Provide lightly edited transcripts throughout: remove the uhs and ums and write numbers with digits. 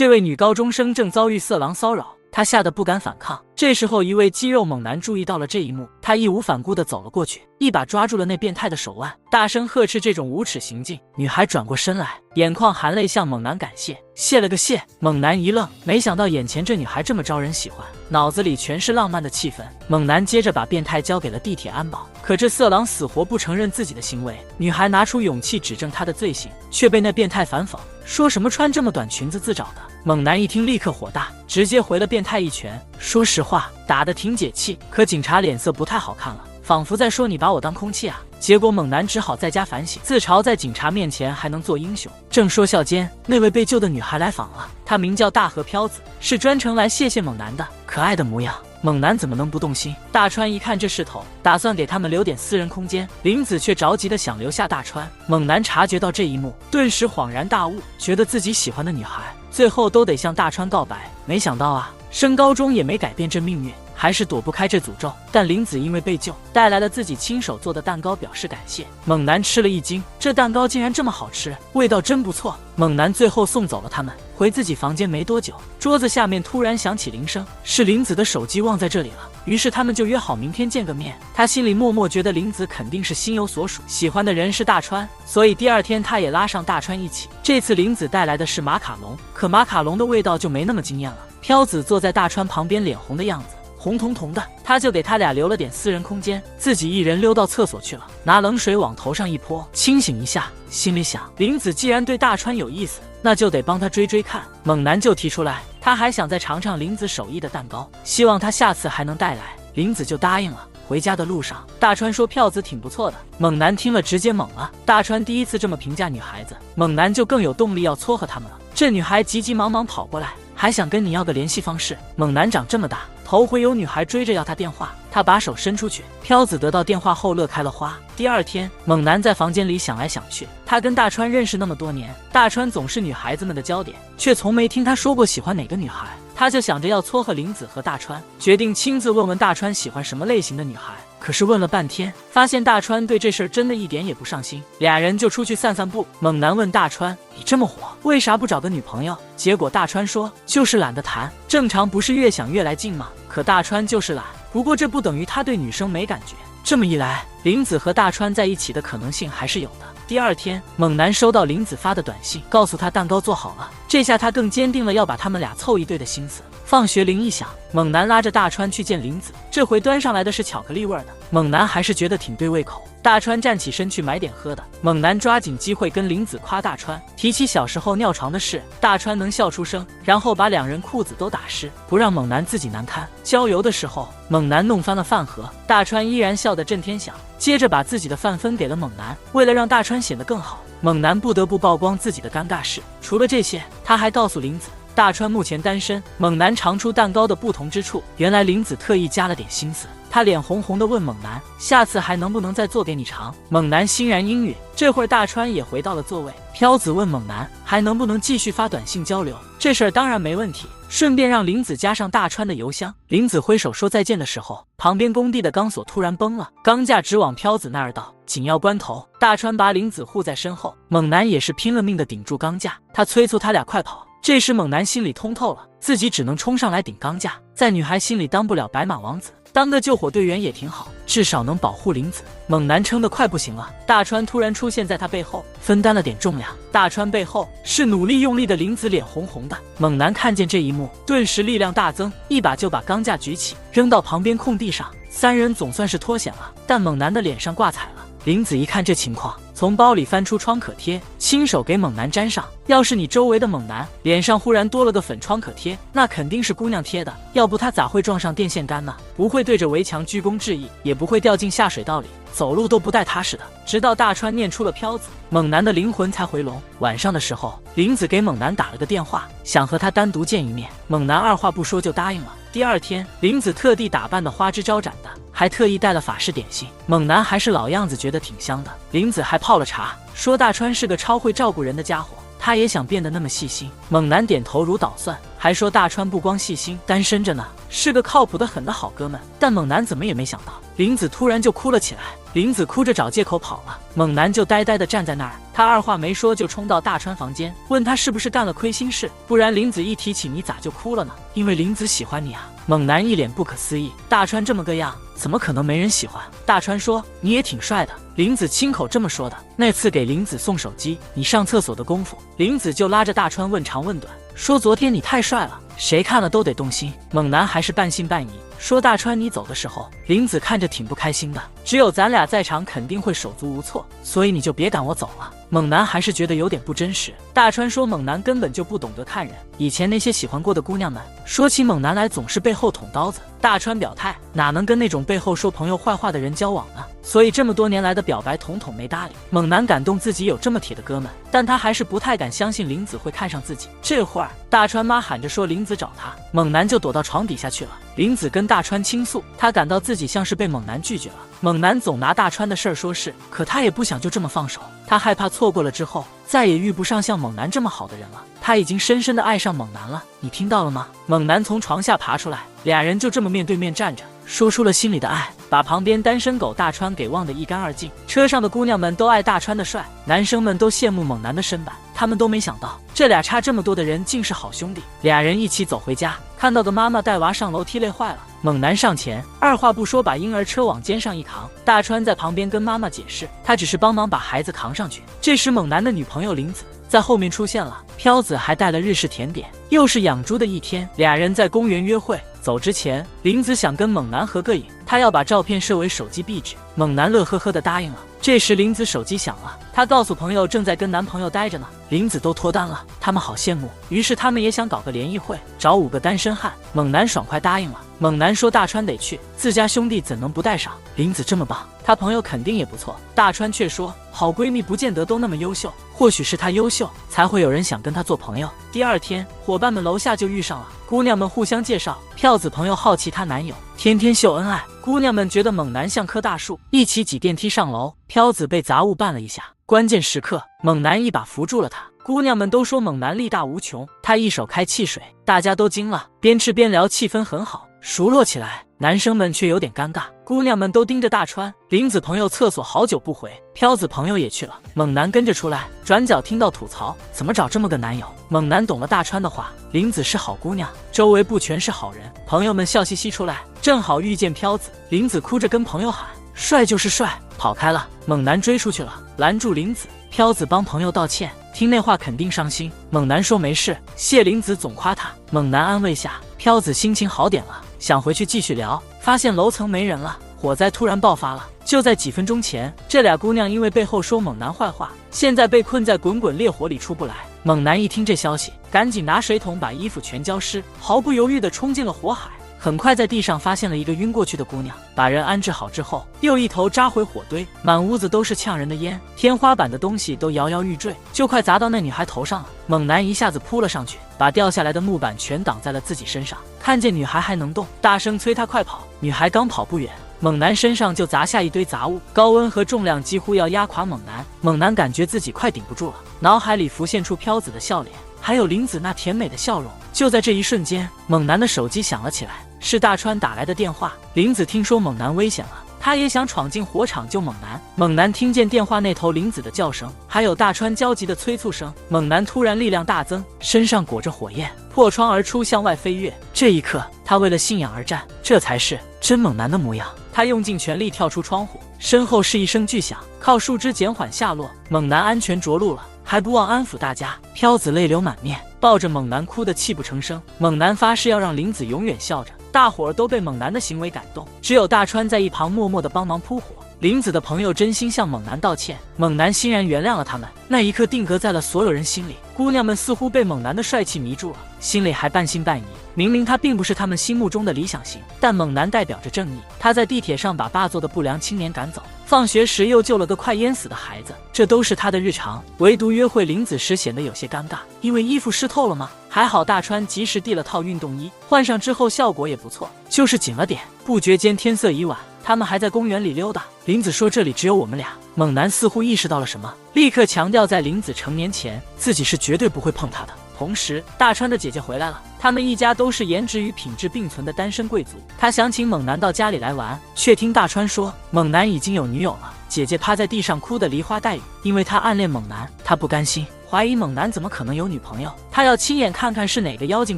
这位女高中生正遭遇色狼骚扰，她吓得不敢反抗。这时候，一位肌肉猛男注意到了这一幕，他义无反顾地走了过去，一把抓住了那变态的手腕，大声呵斥这种无耻行径。女孩转过身来，眼眶含泪向猛男感谢，谢了个谢。猛男一愣，没想到眼前这女孩这么招人喜欢，脑子里全是浪漫的气氛。猛男接着把变态交给了地铁安保，可这色狼死活不承认自己的行为。女孩拿出勇气指证他的罪行，却被那变态反讽，说什么穿这么短裙子自找的。猛男一听立刻火大，直接回了变态一拳。说实话，打得挺解气，可警察脸色不太好看了，仿佛在说你把我当空气啊。结果猛男只好在家反省，自嘲在警察面前还能做英雄。正说笑间，那位被救的女孩来访了，她名叫大河飘子，是专程来谢谢猛男的，可爱的模样，猛男怎么能不动心？大川一看这势头，打算给他们留点私人空间，林子却着急的想留下大川。猛男察觉到这一幕，顿时恍然大悟，觉得自己喜欢的女孩最后都得向大川告白。没想到啊，升高中也没改变这命运，还是躲不开这诅咒。但林子因为被救，带来了自己亲手做的蛋糕表示感谢。猛男吃了一惊，这蛋糕竟然这么好吃，味道真不错。猛男最后送走了他们，回自己房间没多久，桌子下面突然响起铃声，是林子的手机忘在这里了。于是他们就约好明天见个面。他心里默默觉得林子肯定是心有所属，喜欢的人是大川，所以第二天他也拉上大川一起。这次林子带来的是马卡龙，可马卡龙的味道就没那么惊艳了。飘子坐在大川旁边，脸红的样子，红彤彤的，他就给他俩留了点私人空间，自己一人溜到厕所去了，拿冷水往头上一泼，清醒一下。心里想，林子既然对大川有意思，那就得帮他追追看。猛男就提出来，他还想再尝尝林子手艺的蛋糕，希望他下次还能带来。林子就答应了。回家的路上，大川说票子挺不错的，猛男听了直接懵了。大川第一次这么评价女孩子，猛男就更有动力要撮合他们了。这女孩急急忙忙跑过来，还想跟你要个联系方式。猛男长这么大，头回有女孩追着要他电话，他把手伸出去，飘子得到电话后乐开了花。第二天，猛男在房间里想来想去，他跟大川认识那么多年，大川总是女孩子们的焦点，却从没听他说过喜欢哪个女孩。他就想着要撮合林子和大川，决定亲自问问大川喜欢什么类型的女孩。可是问了半天，发现大川对这事儿真的一点也不上心。俩人就出去散散步。猛男问大川，你这么火，为啥不找个女朋友？结果大川说，就是懒得谈。正常不是越想越来劲吗？可大川就是懒，不过这不等于他对女生没感觉。这么一来，林子和大川在一起的可能性还是有的。第二天，猛男收到林子发的短信，告诉他蛋糕做好了。这下他更坚定了要把他们俩凑一对的心思。放学铃一响，猛男拉着大川去见林子，这回端上来的是巧克力味的。猛男还是觉得挺对胃口。大川站起身去买点喝的，猛男抓紧机会跟林子夸大川，提起小时候尿床的事，大川能笑出声，然后把两人裤子都打湿，不让猛男自己难堪。郊游的时候，猛男弄翻了饭盒，大川依然笑得震天响，接着把自己的饭分给了猛男。为了让大川显得更好，猛男不得不曝光自己的尴尬事。除了这些，他还告诉林子，大川目前单身。猛男尝出蛋糕的不同之处，原来林子特意加了点心思。他脸红红的问猛男，下次还能不能再做给你尝？猛男欣然应允。这会儿大川也回到了座位，飘子问猛男还能不能继续发短信交流。这事儿当然没问题，顺便让林子加上大川的邮箱。林子挥手说再见的时候，旁边工地的钢索突然崩了，钢架直往飘子那儿倒。紧要关头，大川把林子护在身后，猛男也是拼了命的顶住钢架，他催促他俩快跑。这时猛男心里通透了，自己只能冲上来顶钢架，在女孩心里当不了白马王子，当个救火队员也挺好，至少能保护林子。猛男撑得快不行了，大川突然出现在他背后，分担了点重量。大川背后是努力用力的林子，脸红红的。猛男看见这一幕，顿时力量大增，一把就把钢架举起，扔到旁边空地上。三人总算是脱险了，但猛男的脸上挂彩了。林子一看这情况，从包里翻出创可贴，亲手给猛男粘上。要是你周围的猛男脸上忽然多了个粉创可贴，那肯定是姑娘贴的，要不他咋会撞上电线杆呢？不会对着围墙鞠躬致意，也不会掉进下水道里，走路都不带踏实的。直到大川念出了飘子，猛男的灵魂才回笼。晚上的时候，林子给猛男打了个电话，想和他单独见一面。猛男二话不说就答应了。第二天，林子特地打扮的花枝招展的，还特意带了法式点心。猛男还是老样子，觉得挺香的。林子还泡了茶，说大川是个超会照顾人的家伙，他也想变得那么细心。猛男点头如捣蒜，还说大川不光细心，单身着呢，是个靠谱的很的好哥们。但猛男怎么也没想到，林子突然就哭了起来。林子哭着找借口跑了，猛男就呆呆地站在那儿。他二话没说就冲到大川房间，问他是不是干了亏心事，不然林子一提起你咋就哭了呢？因为林子喜欢你啊。猛男一脸不可思议，大川这么个样，怎么可能没人喜欢？大川说你也挺帅的。林子亲口这么说的。那次给林子送手机，你上厕所的功夫，林子就拉着大川问长问短，说昨天你太帅了，谁看了都得动心。猛男还是半信半疑，说大川你走的时候，林子看着挺不开心的，只有咱俩在场肯定会手足无措，所以你就别赶我走了。猛男还是觉得有点不真实。大川说猛男根本就不懂得看人，以前那些喜欢过的姑娘们说起猛男来总是背后捅刀子。大川表态哪能跟那种背后说朋友坏话的人交往呢，所以这么多年来的表白统统没搭理。猛男感动自己有这么铁的哥们，但他还是不太敢相信林子会看上自己。这会儿大川妈喊着说林子找他，猛男就躲到床底下去了。林子跟大川倾诉，他感到自己像是被猛男拒绝了。猛男总拿大川的事儿说事，可他也不想就这么放手，他害怕错过了之后再也遇不上像猛男这么好的人了。他已经深深的爱上猛男了，你听到了吗？猛男从床下爬出来，俩人就这么面对面站着，说出了心里的爱，把旁边单身狗大川给忘得一干二净。车上的姑娘们都爱大川的帅，男生们都羡慕猛男的身板，他们都没想到这俩差这么多的人竟是好兄弟。俩人一起走回家，看到个妈妈带娃上楼梯累坏了，猛男上前二话不说把婴儿车往肩上一扛，大川在旁边跟妈妈解释他只是帮忙把孩子扛上去。这时猛男的女朋友林子在后面出现了，飘子还带了日式甜点。又是养猪的一天，俩人在公园约会。走之前，林子想跟猛男合个影，他要把照片设为手机壁纸。猛男乐呵呵地答应了。这时林子手机响了，她告诉朋友正在跟男朋友待着呢。林子都脱单了，他们好羡慕，于是他们也想搞个联谊会，找5个单身汉。猛男爽快答应了。猛男说大川得去，自家兄弟怎能不带上？林子这么棒，他朋友肯定也不错。大川却说好闺蜜不见得都那么优秀，或许是她优秀，才会有人想跟她做朋友。第二天，伙伴们楼下就遇上了，姑娘们互相介绍，票子朋友好奇她男友，天天秀恩爱。姑娘们觉得猛男像棵大树，一起挤电梯上楼。飘子被杂物绊了一下，关键时刻猛男一把扶住了她。姑娘们都说猛男力大无穷，他一手开汽水，大家都惊了，边吃边聊，气氛很好，熟络起来。男生们却有点尴尬，姑娘们都盯着大川。林子朋友厕所好久不回，飘子朋友也去了，猛男跟着出来，转角听到吐槽怎么找这么个男友。猛男懂了大川的话，林子是好姑娘，周围不全是好人。朋友们笑嘻嘻出来，正好遇见飘子。林子哭着跟朋友喊帅就是帅，跑开了。猛男追出去了，拦住林子。飘子帮朋友道歉，听那话肯定伤心。猛男说没事，谢林子总夸他。猛男安慰下，飘子心情好点了，想回去继续聊，发现楼层没人了，火灾突然爆发了。就在几分钟前，这俩姑娘因为背后说猛男坏话，现在被困在滚滚烈火里出不来。猛男一听这消息，赶紧拿水桶把衣服全浇湿，毫不犹豫地冲进了火海。很快在地上发现了一个晕过去的姑娘，把人安置好之后，又一头扎回火堆，满屋子都是呛人的烟，天花板的东西都摇摇欲坠，就快砸到那女孩头上了。猛男一下子扑了上去，把掉下来的木板全挡在了自己身上，看见女孩还能动，大声催她快跑。女孩刚跑不远，猛男身上就砸下一堆杂物，高温和重量几乎要压垮猛男。猛男感觉自己快顶不住了，脑海里浮现出飘子的笑脸，还有林子那甜美的笑容。就在这一瞬间，猛男的手机响了起来，是大川打来的电话。林子听说猛男危险了，他也想闯进火场救猛男。猛男听见电话那头林子的叫声，还有大川焦急的催促声，猛男突然力量大增，身上裹着火焰，破窗而出，向外飞跃。这一刻，他为了信仰而战，这才是真猛男的模样。他用尽全力跳出窗户，身后是一声巨响，靠树枝减缓下落。猛男安全着陆了，还不忘安抚大家。飘子泪流满面，抱着猛男哭得泣不成声。猛男发誓要让林子永远笑着。大伙儿都被猛男的行为感动，只有大川在一旁默默地帮忙扑火。林子的朋友真心向猛男道歉，猛男欣然原谅了他们。那一刻定格在了所有人心里。姑娘们似乎被猛男的帅气迷住了，心里还半信半疑。明明他并不是他们心目中的理想型，但猛男代表着正义。他在地铁上把霸座的不良青年赶走，放学时又救了个快淹死的孩子，这都是他的日常。唯独约会林子时显得有些尴尬，因为衣服湿透了吗？还好大川及时递了套运动衣，换上之后效果也不错，就是紧了点。不觉间天色已晚，他们还在公园里溜达。林子说这里只有我们俩。猛男似乎意识到了什么，立刻强调在林子成年前，自己是绝对不会碰她的。同时，大川的姐姐回来了，他们一家都是颜值与品质并存的单身贵族。他想请猛男到家里来玩，却听大川说猛男已经有女友了。姐姐趴在地上哭得梨花带雨，因为她暗恋猛男，她不甘心，怀疑猛男怎么可能有女朋友，她要亲眼看看是哪个妖精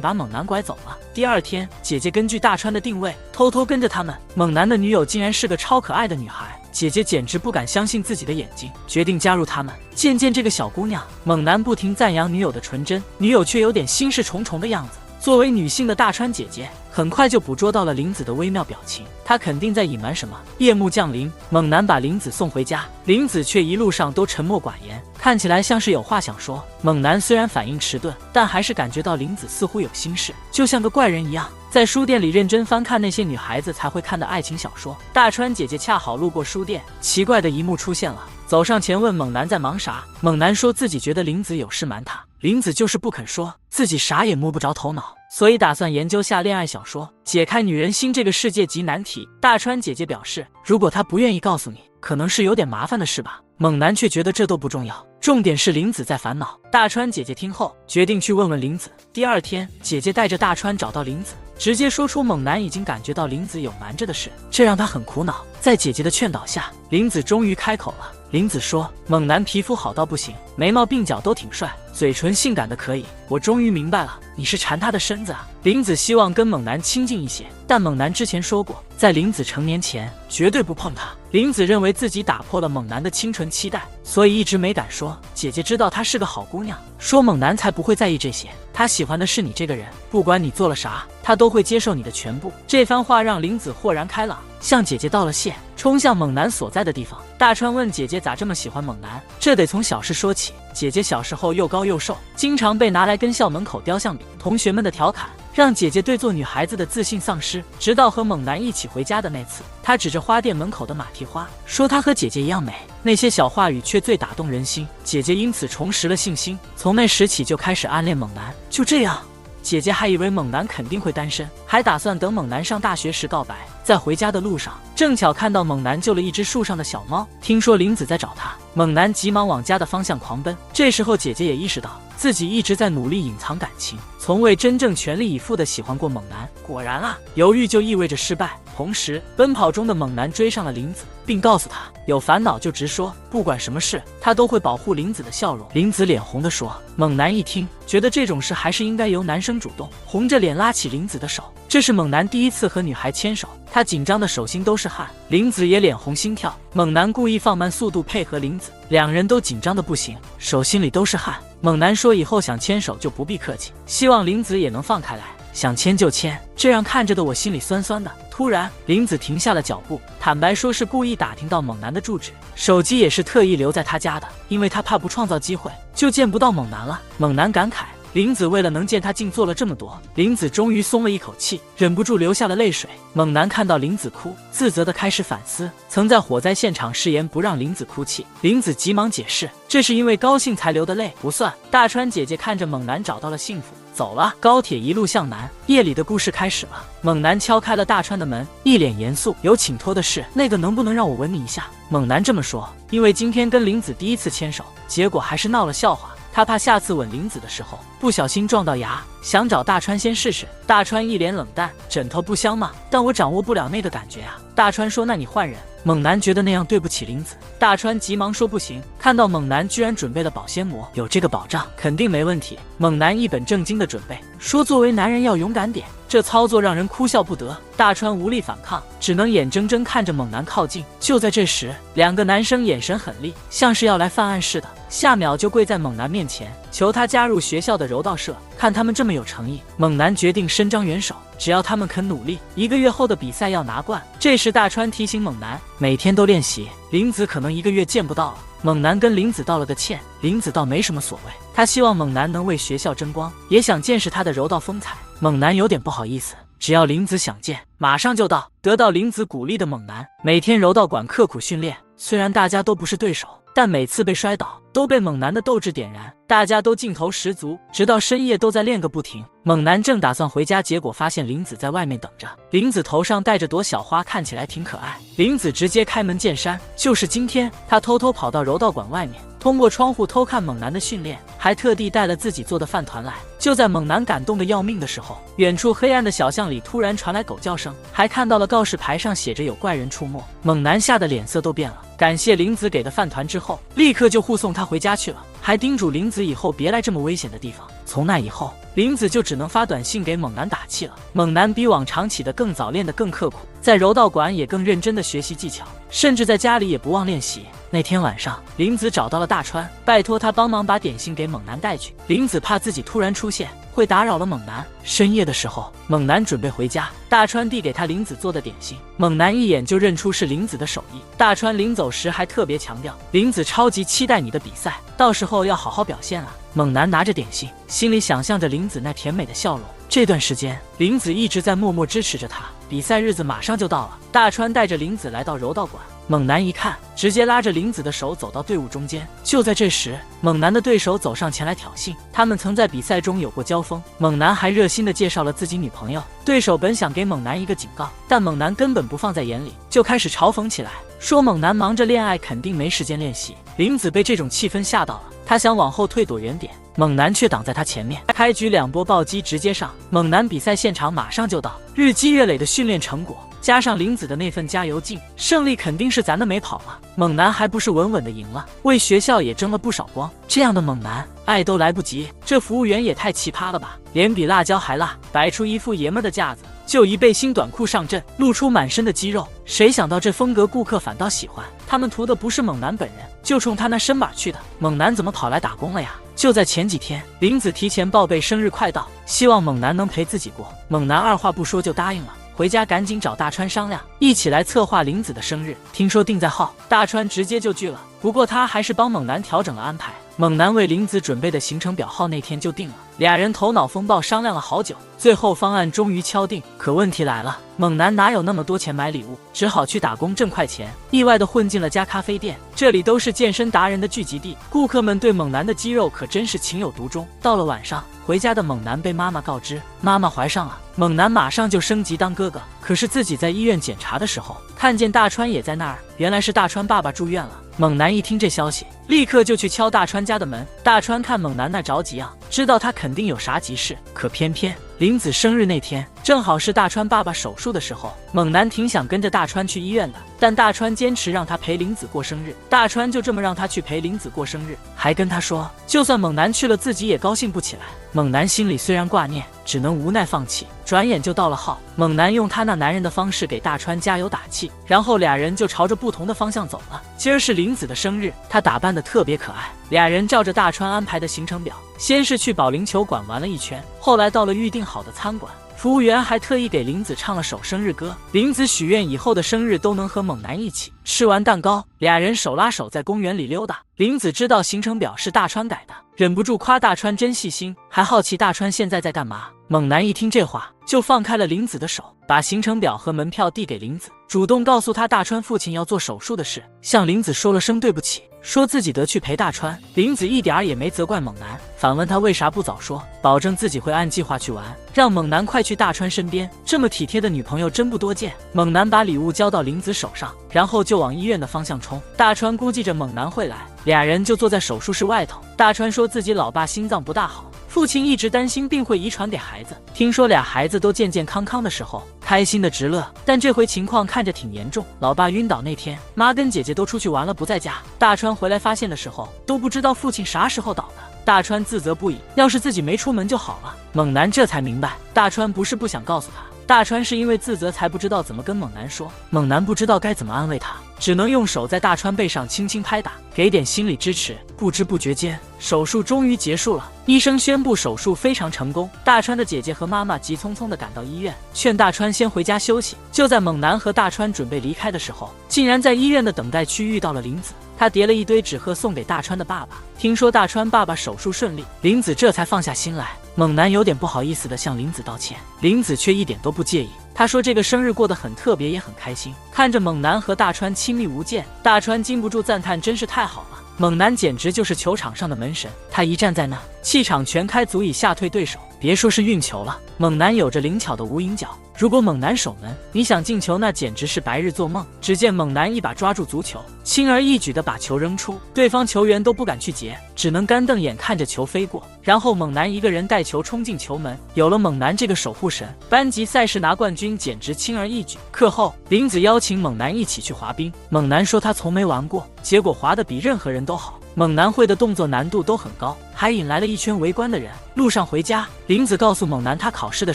把猛男拐走了。第二天，姐姐根据大川的定位，偷偷跟着他们。猛男的女友竟然是个超可爱的女孩，姐姐简直不敢相信自己的眼睛，决定加入他们，见见这个小姑娘。猛男不停赞扬女友的纯真，女友却有点心事重重的样子。作为女性的大川姐姐很快就捕捉到了林子的微妙表情，她肯定在隐瞒什么。夜幕降临，猛男把林子送回家，林子却一路上都沉默寡言，看起来像是有话想说。猛男虽然反应迟钝，但还是感觉到林子似乎有心事，就像个怪人一样。在书店里认真翻看那些女孩子才会看的爱情小说。大川姐姐恰好路过书店，奇怪的一幕出现了，走上前问猛男在忙啥。猛男说自己觉得林子有事瞒他，林子就是不肯说，自己啥也摸不着头脑，所以打算研究下恋爱小说，解开女人心这个世界级难题。大川姐姐表示，如果她不愿意告诉你，可能是有点麻烦的事吧。猛男却觉得这都不重要，重点是林子在烦恼。大川姐姐听后决定去问问林子。第二天，姐姐带着大川找到林子，直接说出猛男已经感觉到林子有瞒着的事，这让他很苦恼。在姐姐的劝导下，林子终于开口了。林子说，猛男皮肤好到不行，眉毛鬓角都挺帅，嘴唇性感的可以，我终于明白了，你是馋他的身子啊。林子希望跟猛男亲近一些，但猛男之前说过，在林子成年前绝对不碰他。林子认为自己打破了猛男的清纯期待，所以一直没敢说。姐姐知道她是个好姑娘，说猛男才不会在意这些，他喜欢的是你这个人，不管你做了啥，他都会接受你的全部。这番话让林子豁然开朗，向姐姐道了谢，冲向猛男所在的地方。大川问姐姐咋这么喜欢猛男，这得从小事说起。姐姐小时候又高又瘦，经常被拿来跟校门口雕像比，同学们的调侃让姐姐对做女孩子的自信丧失。直到和猛男一起回家的那次，她指着花店门口的马蹄花，说她和姐姐一样美。那些小话语却最打动人心，姐姐因此重拾了信心，从那时起就开始暗恋猛男。就这样，姐姐还以为猛男肯定会单身，还打算等猛男上大学时告白。在回家的路上，正巧看到猛男救了一只树上的小猫，听说林子在找他，猛男急忙往家的方向狂奔。这时候姐姐也意识到自己一直在努力隐藏感情，从未真正全力以赴地喜欢过猛男。果然啊，犹豫就意味着失败。同时，奔跑中的猛男追上了林子，并告诉他有烦恼就直说，不管什么事他都会保护林子的笑容。林子脸红地说。猛男一听，觉得这种事还是应该由男生主动，红着脸拉起林子的手。这是猛男第一次和女孩牵手，他紧张的手心都是汗，林子也脸红心跳。猛男故意放慢速度配合林子，两人都紧张的不行，手心里都是汗。猛男说以后想牵手就不必客气，希望林子也能放开来，想牵就牵，这样看着的我心里酸酸的。突然，林子停下了脚步，坦白说是故意打听到猛男的住址，手机也是特意留在他家的，因为他怕不创造机会就见不到猛男了。猛男感慨，林子为了能见他竟做了这么多。林子终于松了一口气，忍不住流下了泪水。猛男看到林子哭，自责的开始反思，曾在火灾现场誓言不让林子哭泣。林子急忙解释，这是因为高兴才流的泪，不算。大川姐姐看着猛男找到了幸福，走了。高铁一路向南，夜里的故事开始了。猛男敲开了大川的门，一脸严肃，有请托的事，那个能不能让我吻你一下？猛男这么说，因为今天跟林子第一次牵手，结果还是闹了笑话。他怕下次吻林子的时候不小心撞到牙，想找大川先试试。大川一脸冷淡，枕头不香吗？但我掌握不了那个感觉啊。大川说那你换人。猛男觉得那样对不起林子，大川急忙说不行。看到猛男居然准备了保鲜膜，有这个保障肯定没问题。猛男一本正经的准备，说作为男人要勇敢点，这操作让人哭笑不得。大川无力反抗，只能眼睁睁看着猛男靠近。就在这时，两个男生眼神狠厉，像是要来犯案似的，下秒就跪在猛男面前，求他加入学校的柔道社。看他们这么有诚意，猛男决定伸张援手，只要他们肯努力，1个月后的比赛要拿冠。这时大川提醒猛男，每天都练习，林子可能1个月见不到了。猛男跟林子道了个歉，林子倒没什么所谓，他希望猛男能为学校争光，也想见识他的柔道风采。猛男有点不好意思，只要林子想见，马上就到。得到林子鼓励的猛男，每天柔道馆刻苦训练，虽然大家都不是对手，但每次被摔倒都被猛男的斗志点燃，大家都劲头十足，直到深夜都在练个不停。猛男正打算回家，结果发现林子在外面等着。林子头上戴着朵小花，看起来挺可爱。林子直接开门见山，就是今天他偷偷跑到柔道馆外面，通过窗户偷看猛男的训练，还特地带了自己做的饭团来。就在猛男感动的要命的时候，远处黑暗的小巷里突然传来狗叫声，还看到了告示牌上写着有怪人出没。猛男吓得脸色都变了，感谢玲子给的饭团之后，立刻就护送他回家去了，还叮嘱玲子以后别来这么危险的地方。从那以后，玲子就只能发短信给猛男打气了。猛男比往常起得更早，练得更刻苦，在柔道馆也更认真的学习技巧，甚至在家里也不忘练习。那天晚上，玲子找到了大川，拜托他帮忙把点心给猛男带去。玲子怕自己突然出现会打扰了猛男。深夜的时候，猛男准备回家，大川递给他玲子做的点心，猛男一眼就认出是玲子的手艺。大川临走时还特别强调，玲子超级期待你的比赛，到时候要好好表现啊。猛男拿着点心，心里想象着玲子那甜美的笑容。这段时间，玲子一直在默默支持着他。比赛日子马上就到了，大川带着玲子来到柔道馆。猛男一看，直接拉着玲子的手走到队伍中间。就在这时，猛男的对手走上前来挑衅，他们曾在比赛中有过交锋。猛男还热心的介绍了自己女朋友。对手本想给猛男一个警告，但猛男根本不放在眼里，就开始嘲讽起来，说猛男忙着恋爱，肯定没时间练习。玲子被这种气氛吓到了，她想往后退躲远点，猛男却挡在她前面，开局2波暴击直接上。猛男比赛现场马上就到，日积月累的训练成果，加上玲子的那份加油劲，胜利肯定是咱的没跑了。猛男还不是稳稳的赢了，为学校也争了不少光。这样的猛男，爱都来不及。这服务员也太奇葩了吧，脸比辣椒还辣，摆出一副爷们的架子，就一背心短裤上阵，露出满身的肌肉。谁想到这风格顾客反倒喜欢，他们图的不是猛男本人，就冲他那身板去的。猛男怎么跑来打工了呀？就在前几天，玲子提前报备生日快到，希望猛男能陪自己过。猛男二话不说就答应了，回家赶紧找大川商量，一起来策划玲子的生日。听说定在号，大川直接就拒了，不过他还是帮猛男调整了安排。猛男为玲子准备的行程表号那天就定了，俩人头脑风暴商量了好久，最后方案终于敲定。可问题来了，猛男哪有那么多钱买礼物，只好去打工挣快钱，意外的混进了家咖啡店。这里都是健身达人的聚集地，顾客们对猛男的肌肉可真是情有独钟。到了晚上，回家的猛男被妈妈告知妈妈怀上了，猛男马上就升级当哥哥。可是自己在医院检查的时候，看见大川也在那儿，原来是大川爸爸住院了。猛男一听这消息，立刻就去敲大川家的门。大川看猛男那着急啊，知道他肯定有啥急事。可偏偏玲子生日那天正好是大川爸爸手术的时候，猛男挺想跟着大川去医院的，但大川坚持让他陪玲子过生日。大川就这么让他去陪玲子过生日，还跟他说就算猛男去了自己也高兴不起来。猛男心里虽然挂念，只能无奈放弃。转眼就到了号，猛男用他那男人的方式给大川加油打气，然后俩人就朝着不同的方向走了。今儿是玲子的生日，她打扮得特别可爱，俩人照着大川安排的行程表，先是去保龄球馆玩了一圈，后来到了预定好的餐馆，服务员还特意给玲子唱了首生日歌。玲子许愿以后的生日都能和猛男一起。吃完蛋糕，俩人手拉手在公园里溜达。玲子知道行程表是大川改的，忍不住夸大川真细心，还好奇大川现在在干嘛。猛男一听这话，就放开了玲子的手，把行程表和门票递给玲子，主动告诉她大川父亲要做手术的事，向玲子说了声对不起，说自己得去陪大川。玲子一点儿也没责怪猛男，反问他为啥不早说，保证自己会按计划去玩，让猛男快去大川身边。这么体贴的女朋友真不多见。猛男把礼物交到玲子手上，然后就往医院的方向冲。大川估计着猛男会来，俩人就坐在手术室外头。大川说自己老爸心脏不大好，父亲一直担心病会遗传给孩子，听说俩孩子都健健康康的时候，开心的直乐。但这回情况看着挺严重，老爸晕倒那天，妈跟姐姐都出去玩了不在家，大川回来发现的时候，都不知道父亲啥时候倒的。大川自责不已，要是自己没出门就好了。猛男这才明白，大川不是不想告诉他，大川是因为自责才不知道怎么跟猛男说。猛男不知道该怎么安慰他，只能用手在大川背上轻轻拍打，给点心理支持。不知不觉间，手术终于结束了，医生宣布手术非常成功。大川的姐姐和妈妈急匆匆地赶到医院，劝大川先回家休息。就在猛男和大川准备离开的时候，竟然在医院的等待区遇到了玲子。他叠了一堆纸鹤送给大川的爸爸，听说大川爸爸手术顺利，玲子这才放下心来。猛男有点不好意思地向玲子道歉，玲子却一点都不介意。他说这个生日过得很特别，也很开心。看着猛男和大川亲密无间，大川禁不住赞叹，真是太好了。猛男简直就是球场上的门神，他一站在那，气场全开，足以吓退对手。别说是运球了，猛男有着灵巧的无影脚，如果猛男守门，你想进球那简直是白日做梦。只见猛男一把抓住足球，轻而易举地把球扔出，对方球员都不敢去截，只能干瞪眼看着球飞过。然后猛男一个人带球冲进球门，有了猛男这个守护神，班级赛事拿冠军简直轻而易举。课后，林子邀请猛男一起去滑冰，猛男说他从没玩过，结果滑得比任何人都好。猛男会的动作难度都很高，还引来了一圈围观的人。路上回家，林子告诉猛男他考试的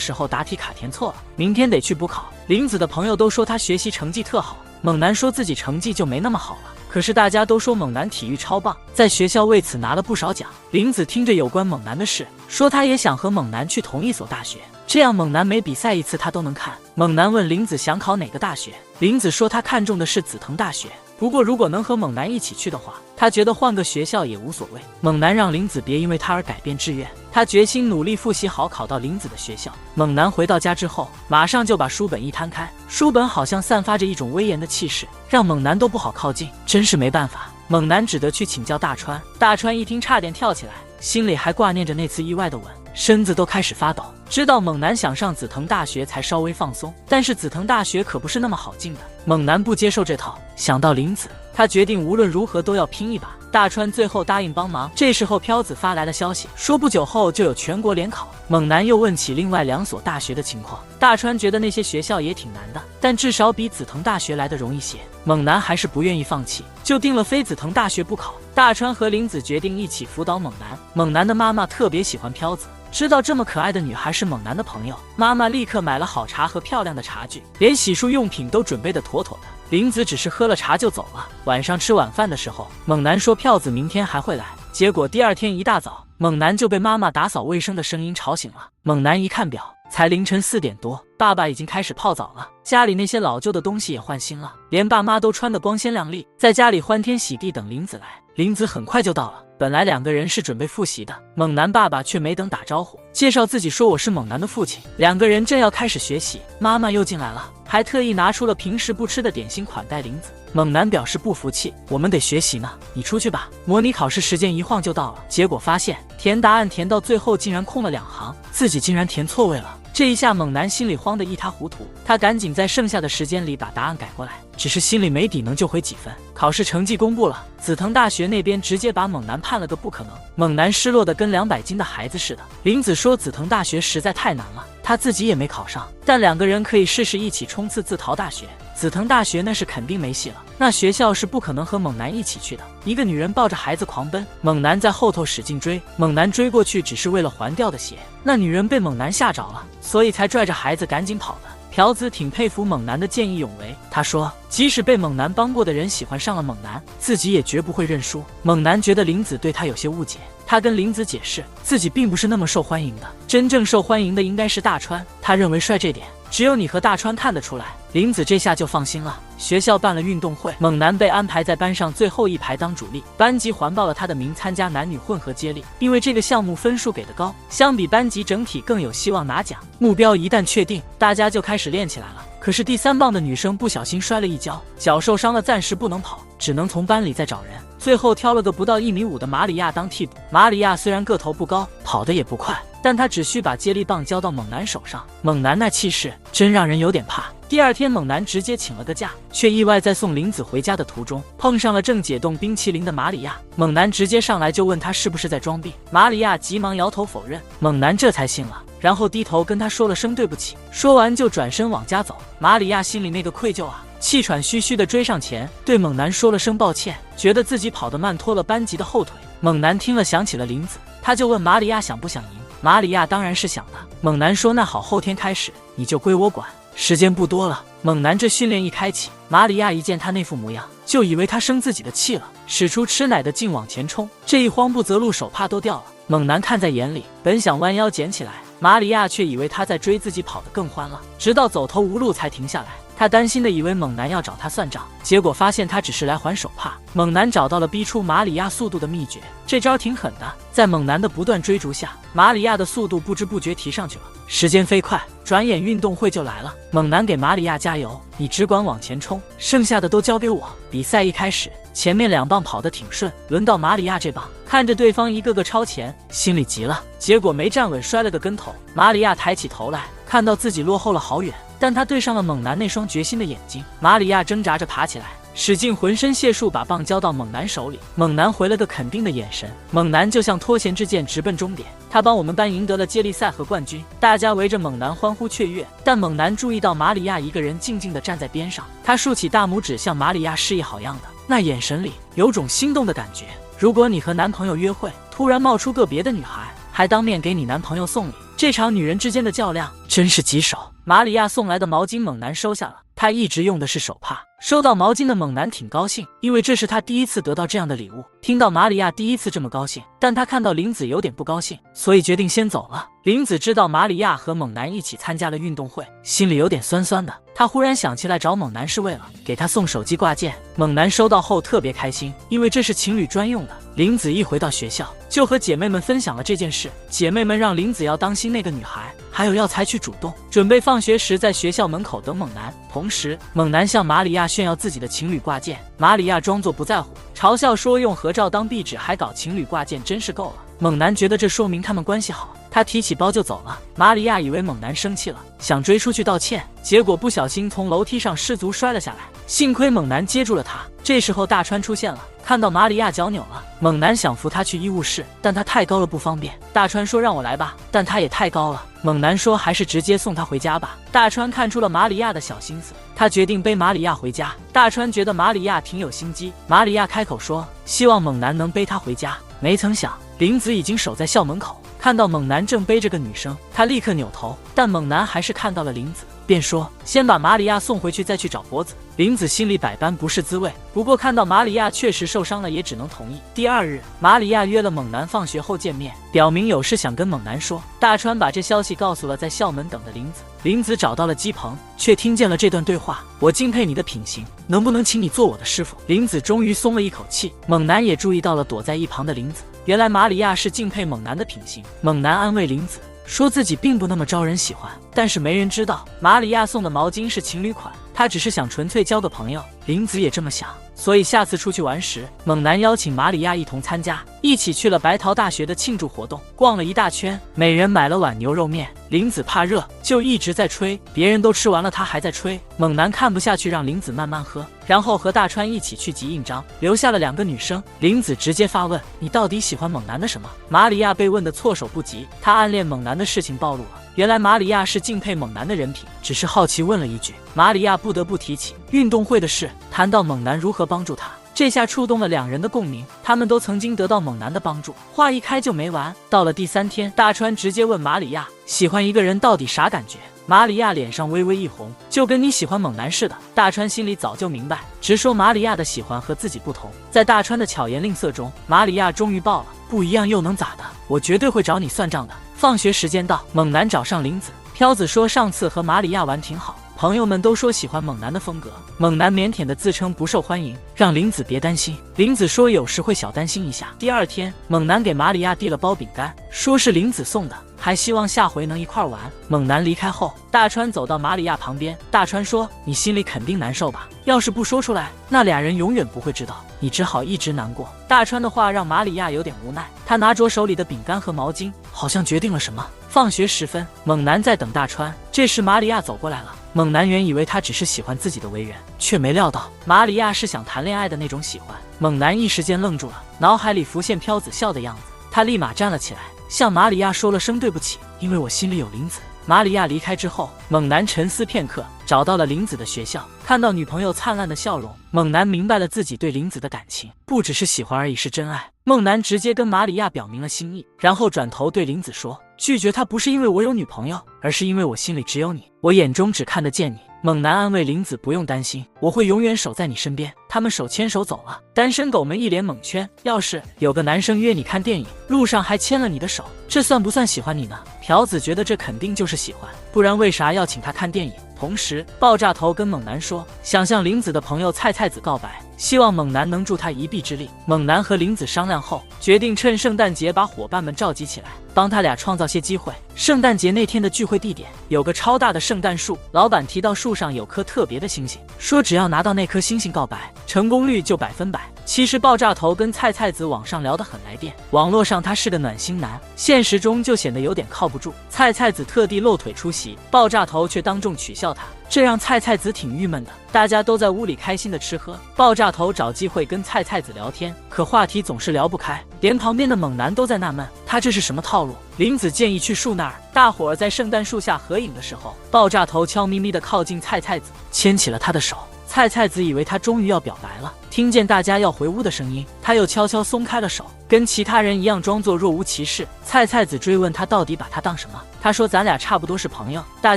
时候答题卡填错了，明天得去补考。林子的朋友都说他学习成绩特好，猛男说自己成绩就没那么好了，可是大家都说猛男体育超棒，在学校为此拿了不少奖。林子听着有关猛男的事，说他也想和猛男去同一所大学，这样猛男每比赛一次他都能看。猛男问林子想考哪个大学，林子说他看中的是紫藤大学，不过如果能和猛男一起去的话，他觉得换个学校也无所谓。猛男让林子别因为他而改变志愿，他决心努力复习好，考到林子的学校。猛男回到家之后，马上就把书本一摊开，书本好像散发着一种威严的气势，让猛男都不好靠近。真是没办法，猛男只得去请教大川。大川一听差点跳起来，心里还挂念着那次意外的吻，身子都开始发抖。知道猛男想上紫藤大学才稍微放松，但是紫藤大学可不是那么好进的。猛男不接受这套，想到林子，他决定无论如何都要拼一把。大川最后答应帮忙。这时候飘子发来了消息，说不久后就有全国联考。猛男又问起另外2所大学的情况，大川觉得那些学校也挺难的，但至少比紫藤大学来的容易些。猛男还是不愿意放弃，就定了非紫藤大学不考。大川和林子决定一起辅导猛男。猛男的妈妈特别喜欢飘子，知道这么可爱的女孩是猛男的朋友，妈妈立刻买了好茶和漂亮的茶具，连洗漱用品都准备得妥妥的。林子只是喝了茶就走了。晚上吃晚饭的时候，猛男说票子明天还会来，结果第二天一大早，猛男就被妈妈打扫卫生的声音吵醒了。猛男一看表，才凌晨4点多，爸爸已经开始泡澡了，家里那些老旧的东西也换新了，连爸妈都穿得光鲜亮丽，在家里欢天喜地等林子来。林子很快就到了，本来2个人是准备复习的，猛男爸爸却没等打招呼，介绍自己说我是猛男的父亲。2个人正要开始学习，妈妈又进来了，还特意拿出了平时不吃的点心款待林子。猛男表示不服气，我们得学习呢，你出去吧。模拟考试时间一晃就到了，结果发现填答案填到最后竟然空了2行，自己竟然填错位了。这一下猛男心里慌得一塌糊涂，他赶紧在剩下的时间里把答案改过来，只是心里没底能救回几分。考试成绩公布了，紫藤大学那边直接把猛男判了个不可能。猛男失落的跟200斤的孩子似的。林子说紫藤大学实在太难了，他自己也没考上，但2个人可以试试一起冲刺自陶大学。紫藤大学那是肯定没戏了，那学校是不可能和猛男一起去的。一个女人抱着孩子狂奔，猛男在后头使劲追，猛男追过去只是为了还掉的鞋，那女人被猛男吓着了，所以才拽着孩子赶紧跑的。朴子挺佩服猛男的见义勇为，他说即使被猛男帮过的人喜欢上了猛男，自己也绝不会认输。猛男觉得林子对他有些误解，他跟林子解释自己并不是那么受欢迎的，真正受欢迎的应该是大川，他认为帅这点只有你和大川看得出来。林子这下就放心了。学校办了运动会，猛男被安排在班上最后一排当主力，班级环报了他的名，参加男女混合接力，因为这个项目分数给的高，相比班级整体更有希望拿奖。目标一旦确定，大家就开始练起来了。可是第3棒的女生不小心摔了一跤，脚受伤了，暂时不能跑，只能从班里再找人。最后挑了个不到1.5米的马里亚当替补。马里亚虽然个头不高，跑得也不快，但他只需把接力棒交到猛男手上，猛男那气势真让人有点怕。第2天，猛男直接请了个假，却意外在送林子回家的途中碰上了正解冻冰淇淋的马里亚。猛男直接上来就问他是不是在装病，马里亚急忙摇头否认，猛男这才信了，然后低头跟他说了声对不起，说完就转身往家走。马里亚心里那个愧疚啊，气喘吁吁的追上前，对猛男说了声抱歉，觉得自己跑得慢，拖了班级的后腿。猛男听了想起了林子，他就问马里亚想不想赢。马里亚当然是想的。猛男说那好，后天开始你就归我管，时间不多了。猛男这训练一开启，马里亚一见他那副模样，就以为他生自己的气了，使出吃奶的劲往前冲，这一慌不择路，手帕都掉了。猛男看在眼里，本想弯腰捡起来，马里亚却以为他在追自己，跑得更欢了，直到走投无路才停下来。他担心的以为猛男要找他算账，结果发现他只是来还手帕。猛男找到了逼出马里亚速度的秘诀，这招挺狠的。在猛男的不断追逐下，马里亚的速度不知不觉提上去了。时间飞快，转眼运动会就来了。猛男给马里亚加油，你只管往前冲，剩下的都交给我。比赛一开始，前面2棒跑得挺顺，轮到马里亚这棒，看着对方一个个超前，心里急了，结果没站稳，摔了个跟头。马里亚抬起头来，看到自己落后了好远，但他对上了猛男那双决心的眼睛。马里亚挣扎着爬起来，使尽浑身解数把棒交到猛男手里。猛男回了个肯定的眼神，猛男就像脱弦之箭直奔终点。他帮我们班赢得了接力赛和冠军，大家围着猛男欢呼雀跃。但猛男注意到马里亚一个人静静地站在边上，他竖起大拇指向马里亚示意好样的，那眼神里有种心动的感觉。如果你和男朋友约会，突然冒出个别的女孩，还当面给你男朋友送礼，这场女人之间的较量真是棘手。马里亚送来的毛巾猛男收下了，他一直用的是手帕。收到毛巾的猛男挺高兴，因为这是他第一次得到这样的礼物。听到马里亚第一次这么高兴，但他看到玲子有点不高兴，所以决定先走了。玲子知道马里亚和猛男一起参加了运动会，心里有点酸酸的。他忽然想起来找猛男是为了给他送手机挂件。猛男收到后特别开心，因为这是情侣专用的。玲子一回到学校，就和姐妹们分享了这件事。姐妹们让玲子要当心那个女孩，还有要采取主动，准备放学时在学校门口等猛男。同时，猛男向马里亚炫耀自己的情侣挂件，马里亚装作不在乎，嘲笑说用合照当壁纸还搞情侣挂件真是够了。猛男觉得这说明他们关系好，他提起包就走了。马里亚以为猛男生气了，想追出去道歉，结果不小心从楼梯上失足摔了下来，幸亏猛男接住了他。这时候大川出现了，看到马里亚脚扭了，猛男想扶他去医务室，但他太高了不方便。大川说让我来吧，但他也太高了。猛男说还是直接送他回家吧。大川看出了马里亚的小心思，他决定背马里亚回家。大川觉得马里亚挺有心机，马里亚开口说希望猛男能背他回家。没曾想玲子已经守在校门口，看到猛男正背着个女生，他立刻扭头，但猛男还是看到了玲子，便说先把马里亚送回去再去找脖子。玲子心里百般不是滋味，不过看到马里亚确实受伤了，也只能同意。第二日，马里亚约了猛男放学后见面，表明有事想跟猛男说。大川把这消息告诉了在校门等的玲子。玲子找到了鸡棚，却听见了这段对话：我敬佩你的品行，能不能请你做我的师傅？玲子终于松了一口气。猛男也注意到了躲在一旁的玲子，原来马里亚是敬佩猛男的品行。猛男安慰玲子，说自己并不那么招人喜欢，但是没人知道马里亚送的毛巾是情侣款，他只是想纯粹交个朋友。玲子也这么想，所以下次出去玩时，猛男邀请马里亚一同参加，一起去了白桃大学的庆祝活动，逛了一大圈，每人买了碗牛肉面。玲子怕热，就一直在吹，别人都吃完了，他还在吹。猛男看不下去，让玲子慢慢喝，然后和大川一起去集印章，留下了2个女生。玲子直接发问：你到底喜欢猛男的什么？马里亚被问得措手不及，他暗恋猛男的事情暴露了。原来马里亚是敬佩猛男的人品，只是好奇问了一句。马里亚不得不提起运动会的事，谈到猛男如何帮助他，这下触动了2人的共鸣，他们都曾经得到猛男的帮助。话一开就没完，到了第3天，大川直接问马里亚，喜欢一个人到底啥感觉？马里亚脸上微微一红，就跟你喜欢猛男似的。大川心里早就明白，直说马里亚的喜欢和自己不同。在大川的巧言令色中，马里亚终于爆了，不一样又能咋的？我绝对会找你算账的。放学时间到，猛男找上玲子，飘子说上次和马里亚玩挺好，朋友们都说喜欢猛男的风格。猛男腼腆的自称不受欢迎，让玲子别担心。玲子说有时会小担心一下。第2天，猛男给马里亚递了包饼干，说是玲子送的，还希望下回能一块玩。猛男离开后，大川走到马里亚旁边，大川说你心里肯定难受吧，要是不说出来，那2人永远不会知道，你只好一直难过。大川的话让马里亚有点无奈，他拿着手里的饼干和毛巾，好像决定了什么。放学时分，猛男在等大川，这时马里亚走过来了。猛男原以为他只是喜欢自己的为人，却没料到马里亚是想谈恋爱的那种喜欢。猛男一时间愣住了，脑海里浮现飘子笑的样子，他立马站了起来，向马里亚说了声对不起，因为我心里有玲子。马里亚离开之后，猛男沉思片刻，找到了玲子的学校，看到女朋友灿烂的笑容，猛男明白了自己对玲子的感情不只是喜欢而已，是真爱。猛男直接跟马里亚表明了心意，然后转头对玲子说，拒绝他不是因为我有女朋友，而是因为我心里只有你，我眼中只看得见你。猛男安慰玲子不用担心，我会永远守在你身边。他们手牵手走了。单身狗们一脸蒙圈，要是有个男生约你看电影，路上还牵了你的手，这算不算喜欢你呢？朴子觉得这肯定就是喜欢，不然为啥要请他看电影？同时，爆炸头跟猛男说，想向玲子的朋友菜菜子告白，希望猛男能助他一臂之力。猛男和玲子商量后，决定趁圣诞节把伙伴们召集起来，帮他俩创造些机会。圣诞节那天的聚会地点有个超大的圣诞树，老板提到树上有颗特别的星星，说只要拿到那颗星星告白，成功率就100%。其实爆炸头跟菜菜子网上聊得很来电，网络上他是个暖心男，现实中就显得有点靠不住。菜菜子特地露腿出席，爆炸头却当众取笑他，这让菜菜子挺郁闷的。大家都在屋里开心的吃喝，爆炸头找机会跟菜菜子聊天，可话题总是聊不开，连旁边的猛男都在纳闷，他这是什么套路？玲子建议去树那儿，大伙儿在圣诞树下合影的时候，爆炸头悄咪咪的靠近菜菜子，牵起了他的手。菜菜子以为他终于要表白了，听见大家要回屋的声音，他又悄悄松开了手，跟其他人一样装作若无其事。菜菜子追问他到底把他当什么，他说咱俩差不多是朋友。大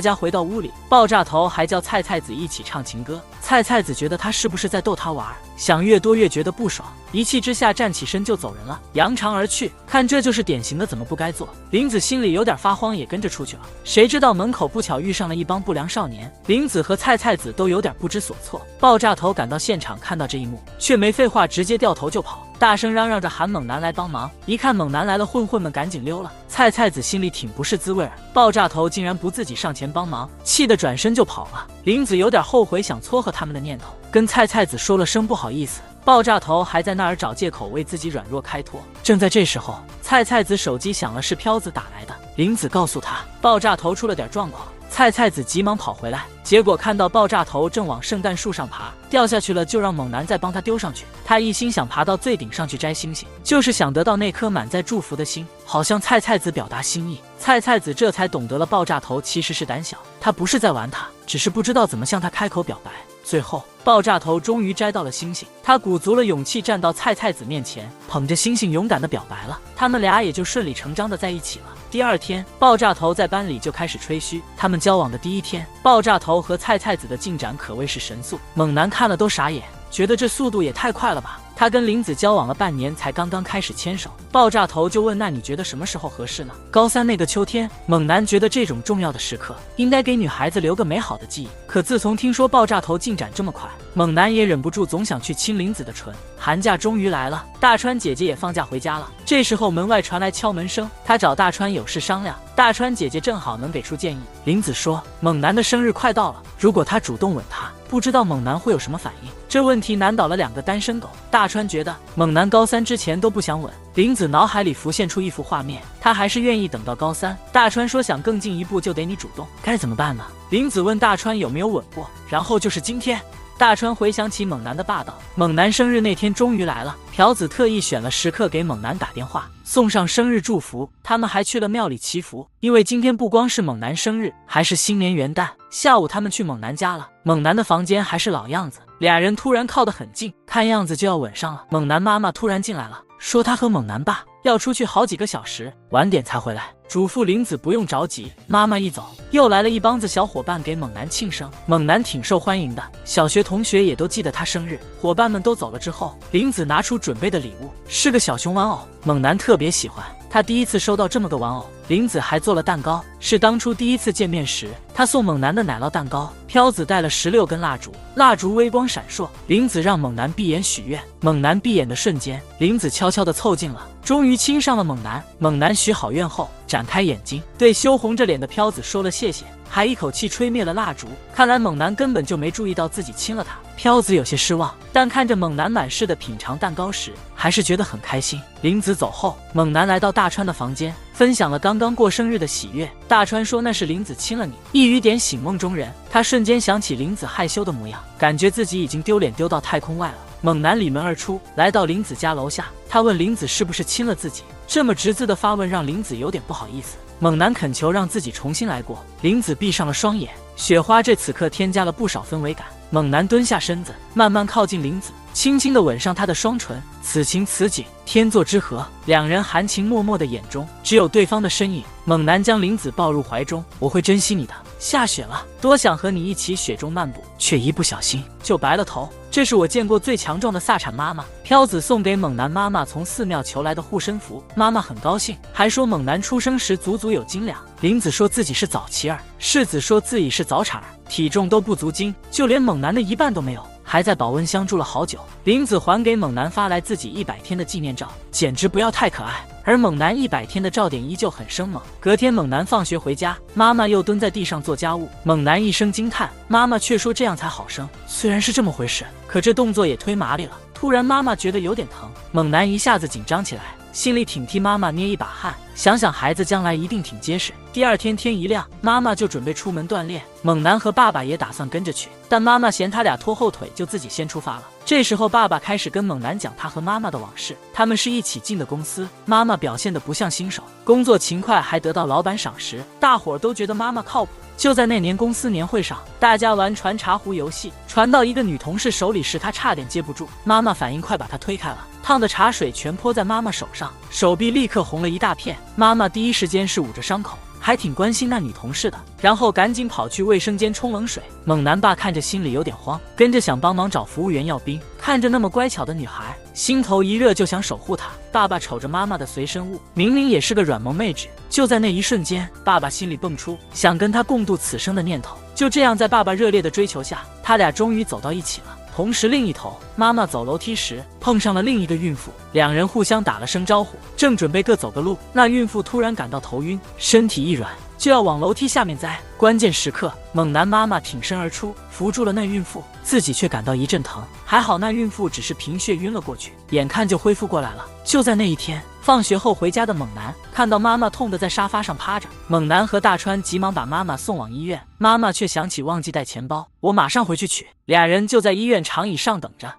家回到屋里，爆炸头还叫菜菜子一起唱情歌。菜菜子觉得他是不是在逗他玩，想越多越觉得不爽，一气之下站起身就走人了，扬长而去。看这就是典型的怎么不该做。玲子心里有点发慌，也跟着出去了。谁知道门口不巧遇上了一帮不良少年，玲子和菜菜子都有点不知所措。爆炸头赶到现场，看到这一幕，却没废话，直接掉头就跑，大声嚷嚷着喊猛男来帮忙。一看猛男来了，混混们赶紧溜了。菜菜子心里挺不是滋味儿，爆炸头竟然不自己上前帮忙，气得转身就跑了。玲子有点后悔想撮合他们的念头，跟菜菜子说了声不好意思。爆炸头还在那儿找借口为自己软弱开脱。正在这时候，菜菜子手机响了，是飘子打来的。玲子告诉他，爆炸头出了点状况。菜菜子急忙跑回来，结果看到爆炸头正往圣诞树上爬，掉下去了就让猛男再帮他丢上去。他一心想爬到最顶上去摘星星，就是想得到那颗满载祝福的心，好向菜菜子表达心意。菜菜子这才懂得了爆炸头其实是胆小，他不是在玩他，只是不知道怎么向他开口表白。最后，爆炸头终于摘到了星星，他鼓足了勇气站到菜菜子面前，捧着星星勇敢地表白了。他们俩也就顺理成章地在一起了。第二天，爆炸头在班里就开始吹嘘，他们交往的第一天，爆炸头和菜菜子的进展可谓是神速。猛男看了都傻眼，觉得这速度也太快了吧。他跟玲子交往了半年，才刚刚开始牵手。爆炸头就问，那你觉得什么时候合适呢？高3那个秋天。猛男觉得这种重要的时刻应该给女孩子留个美好的记忆，可自从听说爆炸头进展这么快，猛男也忍不住总想去亲玲子的唇。寒假终于来了，大川姐姐也放假回家了。这时候门外传来敲门声，他找大川有事商量，大川姐姐正好能给出建议。玲子说，猛男的生日快到了，如果他主动吻她，不知道猛男会有什么反应。这问题难倒了2个单身狗。大川觉得猛男高3之前都不想吻，玲子脑海里浮现出一幅画面，他还是愿意等到高3。大川说，想更进一步就得你主动，该怎么办呢？玲子问大川有没有吻过，然后就是今天。大川回想起猛男的霸道，猛男生日那天终于来了，朴子特意选了时刻给猛男打电话，送上生日祝福。他们还去了庙里祈福，因为今天不光是猛男生日，还是新年元旦。下午他们去猛男家了，猛男的房间还是老样子，俩人突然靠得很近，看样子就要吻上了。猛男妈妈突然进来了，说他和猛男爸要出去好几个小时，晚点才回来，嘱咐玲子不用着急。妈妈一走，又来了一帮子小伙伴给猛男庆生。猛男挺受欢迎的，小学同学也都记得他生日。伙伴们都走了之后，玲子拿出准备的礼物，是个小熊玩偶，猛男特别喜欢，他第一次收到这么个玩偶。玲子还做了蛋糕，是当初第一次见面时他送猛男的奶酪蛋糕。飘子带了16根蜡烛，蜡烛微光闪烁。玲子让猛男闭眼许愿，猛男闭眼的瞬间，玲子悄悄地凑近了，终于亲上了猛男。猛男许好愿后，展开眼睛，对羞红着脸的飘子说了谢谢，还一口气吹灭了蜡烛。看来猛男根本就没注意到自己亲了他。飘子有些失望，但看着猛男满是的品尝蛋糕时，还是觉得很开心。玲子走后，猛男来到大川的房间，分享了刚刚过生日的喜悦。大川说那是玲子亲了你，一语点醒梦中人。他瞬间想起玲子害羞的模样，感觉自己已经丢脸丢到太空外了。猛男里门而出，来到玲子家楼下，他问玲子是不是亲了自己，这么直字的发问让玲子有点不好意思。猛男恳求让自己重新来过，玲子闭上了双眼。雪花这此刻添加了不少氛围感。猛男蹲下身子，慢慢靠近玲子，轻轻地吻上她的双唇。此情此景，天作之合。两人含情脉脉的眼中只有对方的身影。猛男将林子抱入怀中，我会珍惜你的。下雪了，多想和你一起雪中漫步，却一不小心就白了头。这是我见过最强壮的萨产妈妈。飘子送给猛男妈妈从寺庙求来的护身符，妈妈很高兴，还说猛男出生时足足有斤两。林子说自己是早期儿，世子说自己是早产儿，体重都不足斤，就连猛男的一半都没有。还在保温箱住了好久。林子还给猛男发来自己100天的纪念照，简直不要太可爱。而猛男100天的照点依旧很生猛。隔天猛男放学回家，妈妈又蹲在地上做家务，猛男一声惊叹，妈妈却说这样才好生。虽然是这么回事，可这动作也忒麻利了。突然妈妈觉得有点疼，猛男一下子紧张起来，心里挺替妈妈捏一把汗，想想孩子将来一定挺结实。第二天天一亮，妈妈就准备出门锻炼，猛男和爸爸也打算跟着去，但妈妈嫌他俩拖后腿，就自己先出发了。这时候爸爸开始跟猛男讲他和妈妈的往事，他们是一起进的公司，妈妈表现得不像新手，工作勤快，还得到老板赏识，大伙儿都觉得妈妈靠谱。就在那年公司年会上，大家玩传茶壶游戏，传到一个女同事手里时，她差点接不住，妈妈反应快把她推开了，烫的茶水全泼在妈妈手上，手臂立刻红了一大片。妈妈第一时间是捂着伤口，还挺关心那女同事的，然后赶紧跑去卫生间冲冷水。猛男爸看着心里有点慌，跟着想帮忙找服务员要冰，看着那么乖巧的女孩，心头一热就想守护她。爸爸瞅着妈妈的随身物，明明也是个软萌妹纸，就在那一瞬间，爸爸心里蹦出想跟她共度此生的念头。就这样，在爸爸热烈的追求下，他俩终于走到一起了。同时另一头，妈妈走楼梯时碰上了另一个孕妇，两人互相打了声招呼，正准备各走个路，那孕妇突然感到头晕，身体一软，就要往楼梯下面栽。关键时刻，猛男妈妈挺身而出，扶住了那孕妇，自己却感到一阵疼，还好那孕妇只是贫血晕了过去，眼看就恢复过来了。就在那一天，放学后回家的猛男看到妈妈痛得在沙发上趴着，猛男和大川急忙把妈妈送往医院，妈妈却想起忘记带钱包，我马上回去取。俩人就在医院长椅上等着。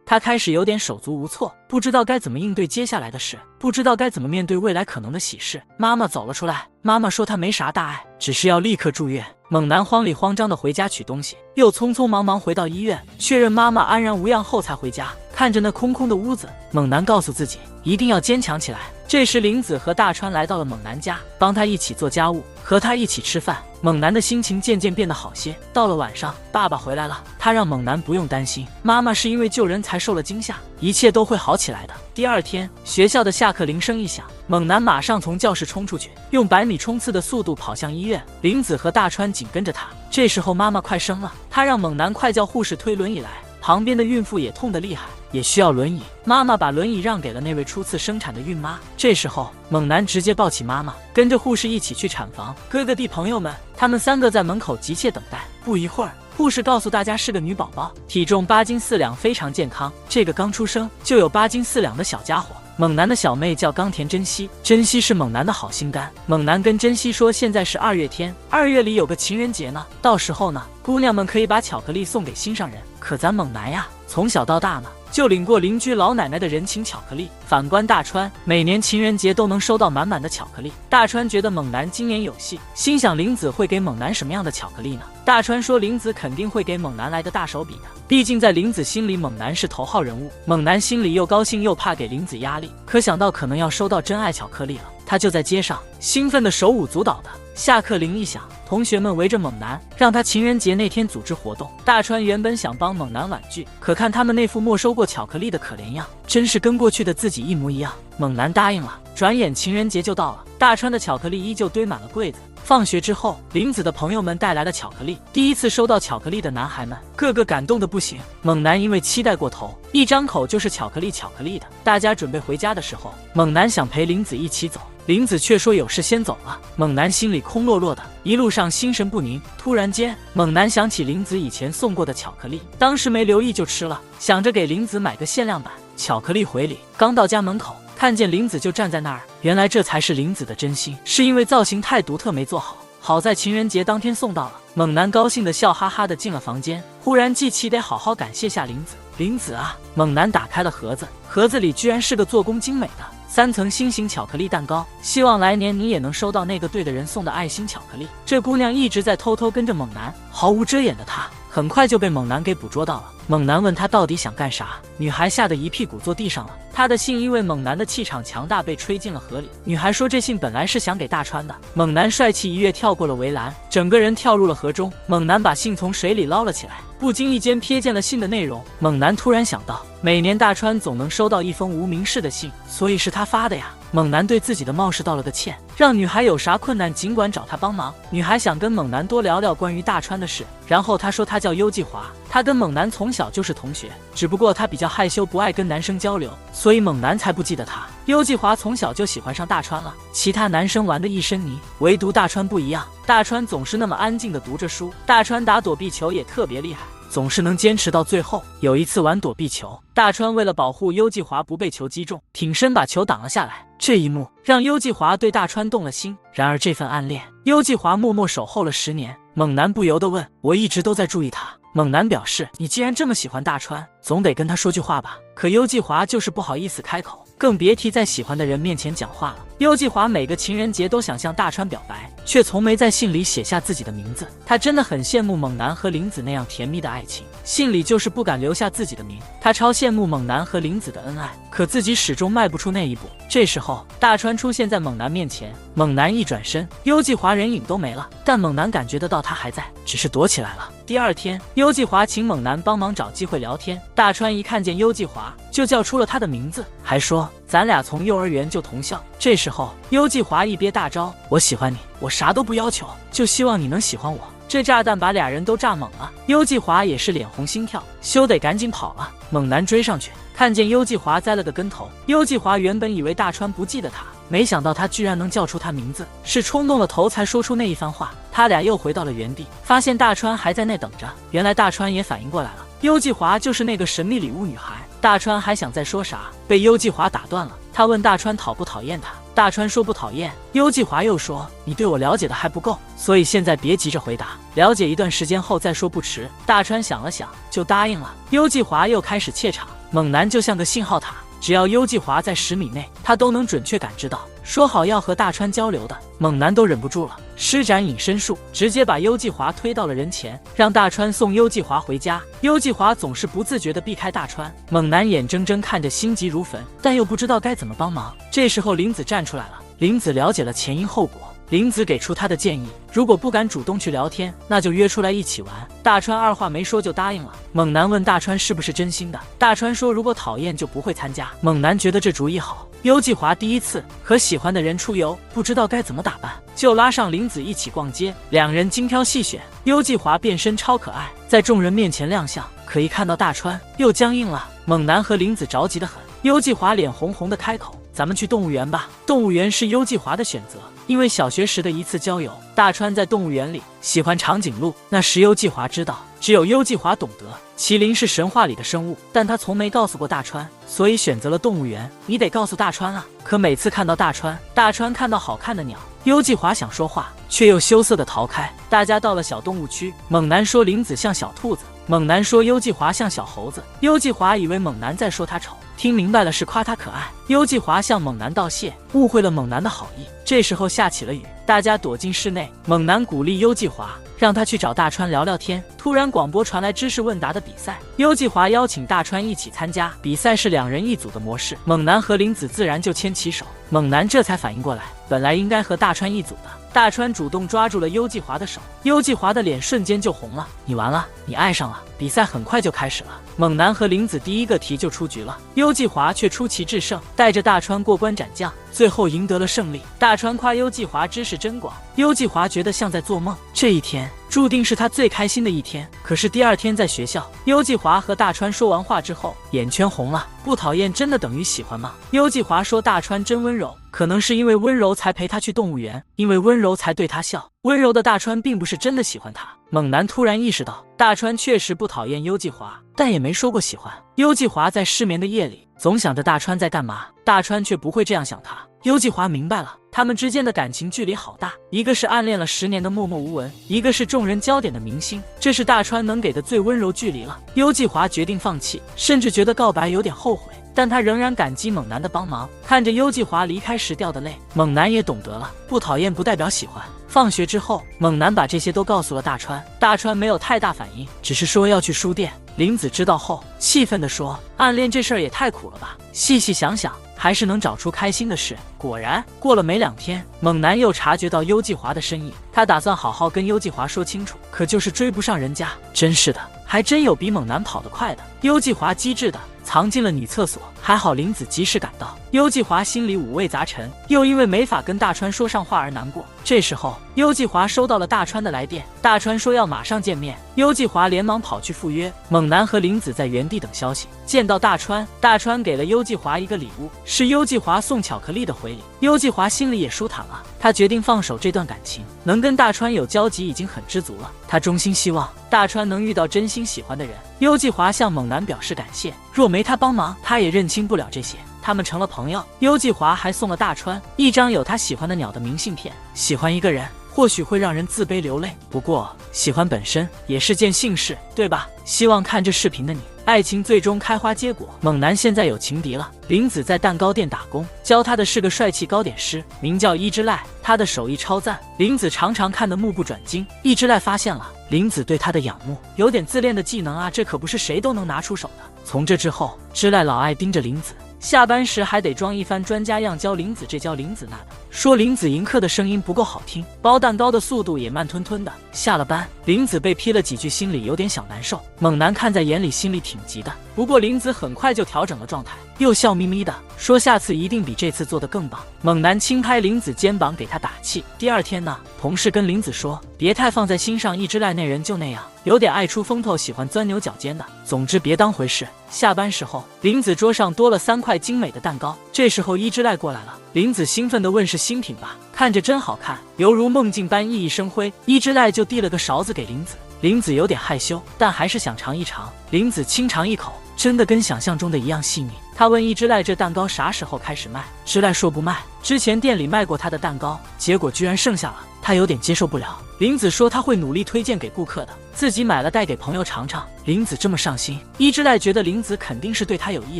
他开始有点手足无措，不知道该怎么应对接下来的事，不知道该怎么面对未来可能的喜事。妈妈走了出来，妈妈说她没啥大碍，只是要立刻住院。猛男慌里慌张地回家取东西，又匆匆忙忙回到医院，确认妈妈安然无恙后才回家。看着那空空的屋子，猛男告诉自己一定要坚强起来。这时林子和大川来到了猛男家，帮他一起做家务，和他一起吃饭。猛男的心情渐渐变得好些。到了晚上，爸爸回来了，他让猛男不用担心，妈妈是因为救人才受了惊吓，一切都会好起来的。第二天，学校的下课铃声一响，猛男马上从教室冲出去，用100米冲刺的速度跑向医院，林子和大川紧跟着他。这时候妈妈快生了，他让猛男快叫护士推轮椅来，旁边的孕妇也痛得厉害，也需要轮椅。妈妈把轮椅让给了那位初次生产的孕妈。这时候猛男直接抱起妈妈，跟着护士一起去产房。哥哥弟朋友们，他们3个在门口急切等待。不一会儿，护士告诉大家是个女宝宝，体重8斤4两，非常健康。这个刚出生就有8斤4两的小家伙。猛男的小妹叫冈田真希，真希是猛男的好心肝。猛男跟真希说，现在是2月天，2月里有个情人节呢，到时候呢，姑娘们可以把巧克力送给心上人。可咱猛男呀，从小到大呢，就领过邻居老奶奶的人情巧克力。反观大川，每年情人节都能收到满满的巧克力。大川觉得猛男今年有戏，心想林子会给猛男什么样的巧克力呢？大川说林子肯定会给猛男来个大手笔的，毕竟在林子心里猛男是头号人物。猛男心里又高兴又怕给林子压力，可想到可能要收到真爱巧克力了，他就在街上兴奋的手舞足蹈的。下课铃一响，同学们围着猛男，让他情人节那天组织活动。大川原本想帮猛男婉拒，可看他们那副没收过巧克力的可怜样，真是跟过去的自己一模一样。猛男答应了。转眼情人节就到了，大川的巧克力依旧堆满了柜子。放学之后，林子的朋友们带来了巧克力，第一次收到巧克力的男孩们个个感动的不行。猛男因为期待过头，一张口就是巧克力的。大家准备回家的时候，猛男想陪林子一起走，林子却说有事先走了。猛男心里空落落的，一路上心神不宁。突然间，猛男想起林子以前送过的巧克力，当时没留意就吃了，想着给林子买个限量版巧克力回礼。刚到家门口，看见林子就站在那儿，原来这才是林子的真心，是因为造型太独特没做好，好在情人节当天送到了。猛男高兴的笑哈哈的进了房间，忽然记起得好好感谢下林子。林子啊！猛男打开了盒子，盒子里居然是个做工精美的3层心形巧克力蛋糕，希望来年你也能收到那个对的人送的爱心巧克力。这姑娘一直在偷偷跟着猛男，毫无遮掩的她很快就被猛男给捕捉到了。猛男问他到底想干啥，女孩吓得一屁股坐地上了。他的信因为猛男的气场强大被吹进了河里。女孩说这信本来是想给大川的。猛男帅气一跃跳过了围栏，整个人跳入了河中。猛男把信从水里捞了起来，不经意间瞥见了信的内容。猛男突然想到，每年大川总能收到一封无名氏的信，所以是他发的呀。猛男对自己的冒失道了个歉，让女孩有啥困难尽管找他帮忙。女孩想跟猛男多聊聊关于大川的事，然后他说他叫幽继华，他跟猛男从小就是同学，只不过他比较害羞，不爱跟男生交流，所以猛男才不记得他。幽继华从小就喜欢上大川了，其他男生玩的一身泥，唯独大川不一样。大川总是那么安静的读着书，大川打躲避球也特别厉害，总是能坚持到最后。有一次玩躲避球，大川为了保护幽继华不被球击中，挺身把球挡了下来。这一幕让幽继华对大川动了心。然而这份暗恋，幽继华默默守候了10年。猛男不由得问：我一直都在注意他。猛男表示：你既然这么喜欢大川，总得跟他说句话吧。可幽继华就是不好意思开口，更别提在喜欢的人面前讲话了。幽继华每个情人节都想向大川表白，却从没在信里写下自己的名字。他真的很羡慕猛男和玲子那样甜蜜的爱情，信里就是不敢留下自己的名。他超羡慕猛男和玲子的恩爱，可自己始终迈不出那一步。这时候大川出现在猛男面前，猛男一转身，幽继华人影都没了，但猛男感觉得到他还在，只是躲起来了。第二天，幽继华请猛男帮忙找机会聊天。大川一看见幽继华，就叫出了他的名字，还说咱俩从幼儿园就同校。这时候幽继华一憋大招：我喜欢你，我啥都不要求，就希望你能喜欢我。这炸弹把俩人都炸懵了，幽继华也是脸红心跳，羞得赶紧跑了。猛男追上去，看见幽继华栽了个跟头。幽继华原本以为大川不记得他，没想到他居然能叫出他名字，是冲动了头才说出那一番话。他俩又回到了原地，发现大川还在那等着。原来大川也反应过来了，幽继华就是那个神秘礼物女孩。大川还想再说啥，被幽继华打断了。他问大川讨不讨厌他，大川说不讨厌。幽继华又说你对我了解的还不够，所以现在别急着回答，了解一段时间后再说不迟。大川想了想就答应了。幽继华又开始怯场，猛男就像个信号塔，只要幽继华在10米内，他都能准确感知到。说好要和大川交流的，猛男都忍不住了，施展隐身术，直接把幽继华推到了人前，让大川送幽继华回家。幽继华总是不自觉地避开大川，猛男眼睁睁看着心急如焚，但又不知道该怎么帮忙。这时候玲子站出来了，玲子了解了前因后果。玲子给出他的建议，如果不敢主动去聊天，那就约出来一起玩。大川二话没说就答应了。猛男问大川是不是真心的，大川说如果讨厌就不会参加。猛男觉得这主意好。幽继华第一次和喜欢的人出游，不知道该怎么打扮，就拉上玲子一起逛街，两人精挑细选。幽继华变身超可爱，在众人面前亮相，可一看到大川又僵硬了。猛男和玲子着急得很，幽继华脸红红的开口：咱们去动物园吧。动物园是幽继华的选择，因为小学时的一次郊游，大川在动物园里喜欢长颈鹿。那时幽继华知道，只有幽继华懂得麒麟是神话里的生物，但他从没告诉过大川，所以选择了动物园。你得告诉大川啊！可每次看到大川看到好看的鸟，幽继华想说话，却又羞涩地逃开。大家到了小动物区，猛男说玲子像小兔子，猛男说幽继华像小猴子。幽继华以为猛男在说他丑，听明白了是夸他可爱。幽继华向猛男道谢，误会了猛男的好意。这时候下起了雨，大家躲进室内。猛男鼓励幽继华，让他去找大川聊聊天。突然广播传来知识问答的比赛，幽继华邀请大川一起参加。比赛是2人1组的模式，猛男和玲子自然就牵起手。猛男这才反应过来，本来应该和大川一组的。大川主动抓住了幽继华的手，幽继华的脸瞬间就红了。你完了，你爱上了。比赛很快就开始了，猛男和玲子第一个题就出局了，幽继华却出奇制胜，带着大川过关斩将，最后赢得了胜利。大川夸幽继华知识真广，幽继华觉得像在做梦。这一天注定是他最开心的一天。可是第2天在学校，幽继华和大川说完话之后，眼圈红了。不讨厌真的等于喜欢吗？幽继华说大川真温柔，可能是因为温柔才陪他去动物园，因为温柔才对他笑。温柔的大川并不是真的喜欢他。猛男突然意识到，大川确实不讨厌幽继华，但也没说过喜欢。幽继华在失眠的夜里，总想着大川在干嘛，大川却不会这样想他。幽继华明白了，他们之间的感情距离好大，一个是暗恋了10年的默默无闻，一个是众人焦点的明星，这是大川能给的最温柔距离了。幽继华决定放弃，甚至觉得告白有点后悔，但他仍然感激猛男的帮忙。看着幽继华离开时掉的泪，猛男也懂得了，不讨厌不代表喜欢。放学之后，猛男把这些都告诉了大川，大川没有太大反应，只是说要去书店。林子知道后气愤地说：“暗恋这事儿也太苦了吧！细细想想，还是能找出开心的事。”果然，过了没2天，猛男又察觉到幽继华的身影，他打算好好跟幽继华说清楚，可就是追不上人家。真是的，还真有比猛男跑得快的。幽继华机智的藏进了女厕所，还好林子及时赶到。幽继华心里五味杂陈，又因为没法跟大川说上话而难过。这时候，幽继华收到了大川的来电，大川说要马上见面。幽继华连忙跑去赴约。猛男和林子在原地等消息。见到大川，大川给了幽继华一个礼物，是幽继华送巧克力的回礼。幽继华心里也舒坦了，他决定放手这段感情，能跟大川有交集已经很知足了。他衷心希望大川能遇到真心喜欢的人。幽继华向猛男表示感谢，若没他帮忙，他也认清不了这些。他们成了朋友。幽继华还送了大川一张有他喜欢的鸟的明信片。喜欢一个人或许会让人自卑流泪，不过喜欢本身也是件幸事，对吧？希望看这视频的你，爱情最终开花结果。猛男现在有情敌了。林子在蛋糕店打工，教他的是个帅气糕点师，名叫伊之濑，他的手艺超赞，林子常常看得目不转睛。伊之濑发现了林子对他的仰慕，有点自恋的技能啊，这可不是谁都能拿出手的。从这之后，之濑老爱盯着林子，下班时还得装一番专家样教林子这教林子那的，说林子迎客的声音不够好听，包蛋糕的速度也慢吞吞的。下了班，林子被批了几句，心里有点小难受。猛男看在眼里，心里挺急的。不过林子很快就调整了状态，又笑眯眯的说下次一定比这次做得更棒。猛男轻拍林子肩膀给他打气。第二天呢，同事跟林子说别太放在心上，一之濑那人就那样，有点爱出风头，喜欢钻牛角尖的，总之别当回事。下班时候，林子桌上多了3块精美的蛋糕。这时候伊之濑过来了，林子兴奋地问是新品吧，看着真好看，犹如梦境般熠熠生辉。伊之濑就递了个勺子给林子，林子有点害羞，但还是想尝一尝。林子轻尝一口，真的跟想象中的一样细腻。他问伊之濑这蛋糕啥时候开始卖，之濑说不卖，之前店里卖过他的蛋糕，结果居然剩下了，他有点接受不了。林子说他会努力推荐给顾客的，自己买了带给朋友尝尝。林子这么上心，伊之濑觉得林子肯定是对他有意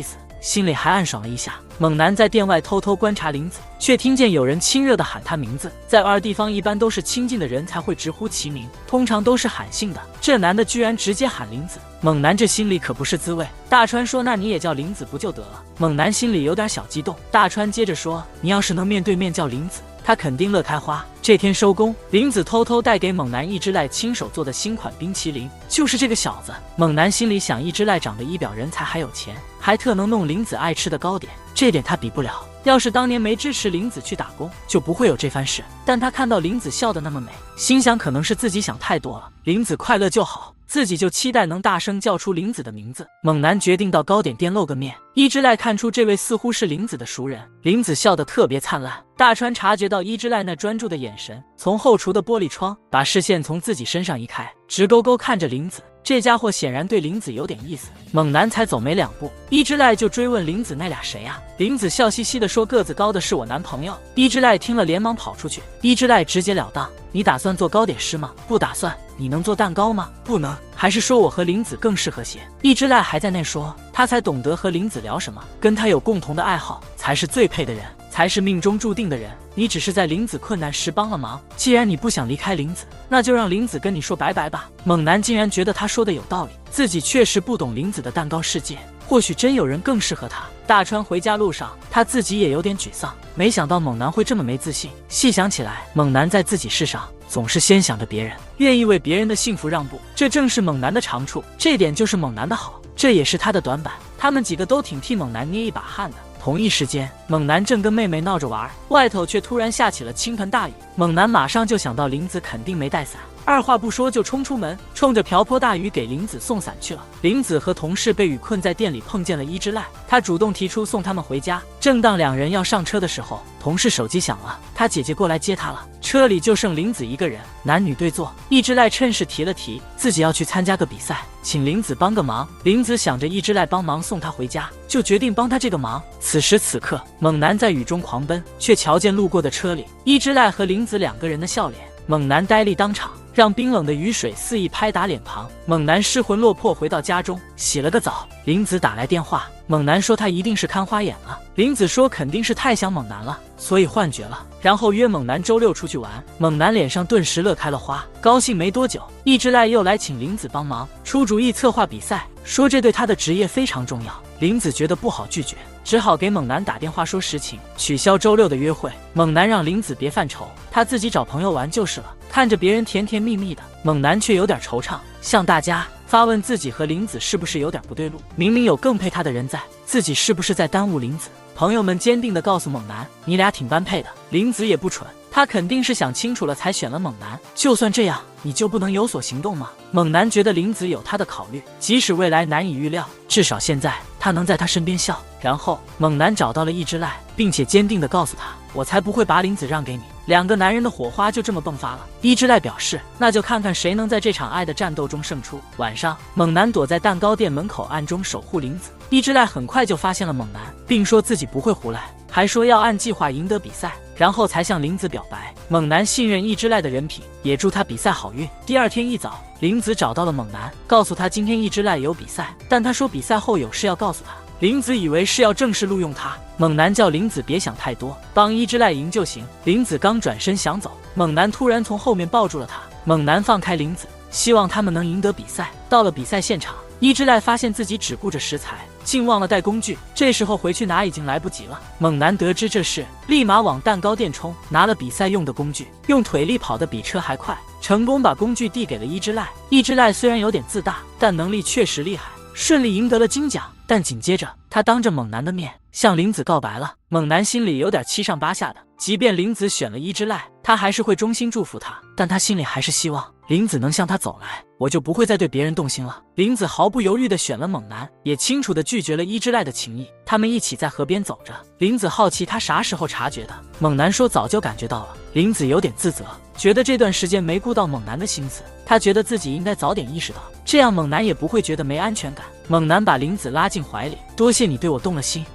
思，心里还暗爽了一下。猛男在店外偷偷观察林子，却听见有人亲热地喊他名字。在二地方一般都是亲近的人才会直呼其名，通常都是喊姓的，这男的居然直接喊林子。猛男这心里可不是滋味。大川说那你也叫林子不就得了。猛男心里有点小激动。大川接着说你要是能面对面叫林子，他肯定乐开花。这天收工，林子偷偷带给猛男一之濑亲手做的新款冰淇淋，就是这个小子。猛男心里想，一之濑长得一表人才，还有钱，还特能弄林子爱吃的糕点，这点他比不了。要是当年没支持林子去打工，就不会有这番事。但他看到林子笑得那么美，心想可能是自己想太多了，林子快乐就好，自己就期待能大声叫出林子的名字。猛男决定到糕点店露个面。伊之濑看出这位似乎是林子的熟人，林子笑得特别灿烂。大川察觉到伊之濑那专注的眼神，从后厨的玻璃窗把视线从自己身上移开，直勾勾看着林子。这家伙显然对林子有点意思。猛男才走没2步，伊之濑就追问林子那俩谁啊？林子笑嘻嘻地说个子高的是我男朋友。伊之濑听了连忙跑出去。伊之濑直截了当，你打算做糕点师吗？不打算。你能做蛋糕吗？不能。还是说我和林子更适合些？伊之濑还在那说，他才懂得和林子聊什么，跟他有共同的爱好才是最配的人，才是命中注定的人。你只是在林子困难时帮了忙，既然你不想离开林子，那就让林子跟你说拜拜吧。猛男竟然觉得他说的有道理，自己确实不懂林子的蛋糕世界，或许真有人更适合他。大川回家路上，他自己也有点沮丧，没想到猛男会这么没自信。细想起来，猛男在自己事上总是先想着别人，愿意为别人的幸福让步，这正是猛男的长处，这点就是猛男的好，这也是他的短板。他们几个都挺替猛男捏一把汗的。同一时间，猛男正跟妹妹闹着玩，外头却突然下起了倾盆大雨。猛男马上就想到林子肯定没带伞，二话不说就冲出门，冲着瓢泼大雨给林子送伞去了。林子和同事被雨困在店里，碰见了伊之濑，他主动提出送他们回家。正当两人要上车的时候，同事手机响了，他姐姐过来接他了。车里就剩林子一个人，男女对坐。伊之濑趁势提了提自己要去参加个比赛，请林子帮个忙。林子想着伊之濑帮忙送他回家，就决定帮他这个忙。此时此刻，猛男在雨中狂奔，却瞧见路过的车里伊之濑和林子2个人的笑脸。猛男呆立当场，让冰冷的雨水肆意拍打脸庞。猛男失魂落魄回到家中，洗了个澡。林子打来电话，猛男说他一定是看花眼了。林子说肯定是太想猛男了，所以幻觉了，然后约猛男周六出去玩。猛男脸上顿时乐开了花，高兴没多久，易之濑又来请林子帮忙出主意策划比赛，说这对他的职业非常重要。林子觉得不好拒绝，只好给猛男打电话说实情，取消周六的约会。猛男让林子别犯愁，他自己找朋友玩就是了。看着别人甜甜蜜蜜的，猛男却有点惆怅，向大家发问自己和林子是不是有点不对路，明明有更配他的人在，自己是不是在耽误林子。朋友们坚定地告诉猛男，你俩挺般配的。林子也不蠢，他肯定是想清楚了才选了猛男，就算这样，你就不能有所行动吗？猛男觉得林子有他的考虑，即使未来难以预料，至少现在他能在他身边笑。然后猛男找到了易之濑，并且坚定地告诉他，我才不会把林子让给你。两个男人的火花就这么迸发了。易之濑表示，那就看看谁能在这场爱的战斗中胜出。晚上，猛男躲在蛋糕店门口暗中守护林子。易之濑很快就发现了猛男，并说自己不会胡来，还说要按计划赢得比赛，然后才向林子表白。猛男信任易之濑的人品，也祝他比赛好运。第二天一早，林子找到了猛男，告诉他今天易之濑有比赛，但他说比赛后有事要告诉他。林子以为是要正式录用他，猛男叫林子别想太多，帮易之濑赢就行。林子刚转身想走，猛男突然从后面抱住了他。猛男放开林子，希望他们能赢得比赛。到了比赛现场，易之濑发现自己只顾着食材，竟忘了带工具，这时候回去拿已经来不及了。猛男得知这事，立马往蛋糕店冲，拿了比赛用的工具，用腿力跑得比车还快，成功把工具递给了易之濑。易之濑虽然有点自大，但能力确实厉害，顺利赢得了金奖。但紧接着，他当着猛男的面向林子告白了。猛男心里有点七上八下的，即便林子选了易之濑，他还是会衷心祝福他，但他心里还是希望林子能向他走来，我就不会再对别人动心了。林子毫不犹豫地选了猛男，也清楚地拒绝了易之濑的情谊。他们一起在河边走着，林子好奇他啥时候察觉的，猛男说早就感觉到了。林子有点自责，觉得这段时间没顾到猛男的心思，他觉得自己应该早点意识到，这样猛男也不会觉得没安全感。猛男把林子拉进怀里，多谢你对我动了心。